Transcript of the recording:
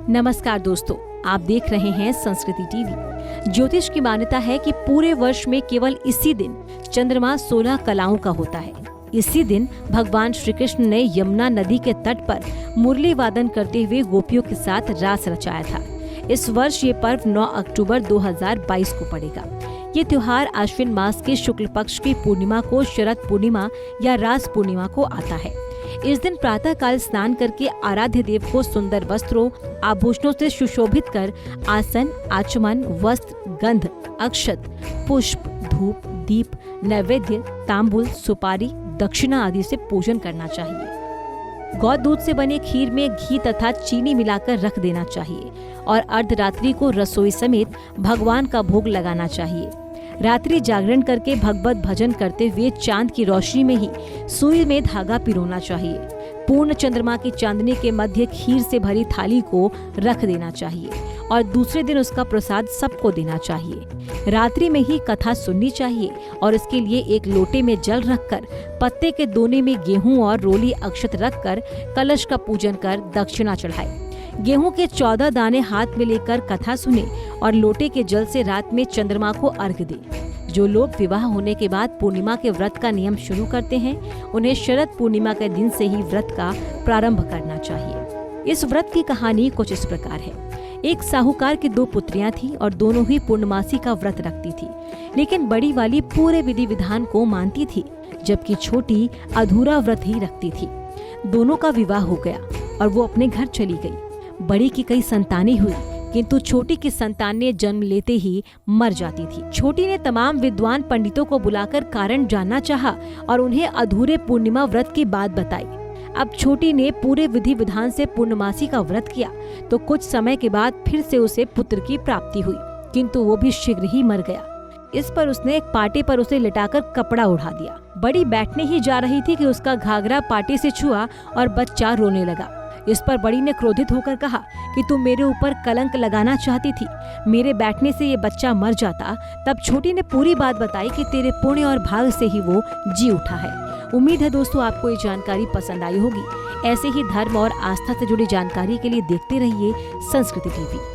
नमस्कार दोस्तों, आप देख रहे हैं संस्कृति टीवी। ज्योतिष की मान्यता है कि पूरे वर्ष में केवल इसी दिन चंद्रमा 16 कलाओं का होता है। इसी दिन भगवान श्री कृष्ण ने यमुना नदी के तट पर मुरली वादन करते हुए गोपियों के साथ रास रचाया था। इस वर्ष ये पर्व 9 अक्टूबर 2022 को पड़ेगा। ये त्योहार आश्विन मास के शुक्ल पक्ष की पूर्णिमा को शरद पूर्णिमा या रास पूर्णिमा को आता है। इस दिन प्रातः काल स्नान करके आराध्य देव को सुंदर वस्त्रों आभूषणों से सुशोभित कर आसन, आचमन, वस्त्र, गंध, अक्षत, पुष्प, धूप, दीप, नैवेद्य, तांबूल, सुपारी, दक्षिणा आदि से पूजन करना चाहिए। गौ दूध से बने खीर में घी तथा चीनी मिलाकर रख देना चाहिए और अर्धरात्रि को रसोई समेत भगवान का भोग लगाना चाहिए। रात्रि जागरण करके भगवत भजन करते हुए चांद की रोशनी में ही सुई में धागा पिरोना चाहिए। पूर्ण चंद्रमा की चांदनी के मध्य खीर से भरी थाली को रख देना चाहिए और दूसरे दिन उसका प्रसाद सबको देना चाहिए। रात्रि में ही कथा सुननी चाहिए और इसके लिए एक लोटे में जल रखकर पत्ते के दोने में गेहूं और रोली अक्षत रखकर कलश का पूजन कर दक्षिणा चढ़ाए। गेहूं के 14 दाने हाथ में लेकर कथा सुने और लोटे के जल से रात में चंद्रमा को अर्घ्य दे। जो लोग विवाह होने के बाद पूर्णिमा के व्रत का नियम शुरू करते हैं, उन्हें शरद पूर्णिमा के दिन से ही व्रत का प्रारंभ करना चाहिए। इस व्रत की कहानी कुछ इस प्रकार है। एक साहूकार की 2 पुत्रियां थीं और दोनों ही पूर्णमासी का व्रत रखती थी, लेकिन बड़ी वाली पूरे विधि विधान को मानती थी, जबकि छोटी अधूरा व्रत ही रखती थी। दोनों का विवाह हो गया और वो अपने घर चली गई। बड़ी की कई संतानें हुई, किंतु छोटी की संतान ने जन्म लेते ही मर जाती थी। छोटी ने तमाम विद्वान पंडितों को बुलाकर कारण जानना चाहा और उन्हें अधूरे पूर्णिमा व्रत की बात बताई। अब छोटी ने पूरे विधि विधान से पूर्णमासी का व्रत किया तो कुछ समय के बाद फिर से उसे पुत्र की प्राप्ति हुई, किंतु वो भी शीघ्र ही मर गया। इस पर उसने एक पाटे पर उसे लिटाकर कपड़ा उड़ा दिया। बड़ी बैठने ही जा रही थी कि उसका घाघरा पाटे से छुआ और बच्चा रोने लगा। इस पर बड़ी ने क्रोधित होकर कहा कि तू मेरे ऊपर कलंक लगाना चाहती थी, मेरे बैठने से ये बच्चा मर जाता। तब छोटी ने पूरी बात बताई कि तेरे पुण्य और भाग से ही वो जी उठा है। उम्मीद है दोस्तों आपको ये जानकारी पसंद आई होगी। ऐसे ही धर्म और आस्था से जुड़ी जानकारी के लिए देखते रहिए संस्कृति टीवी।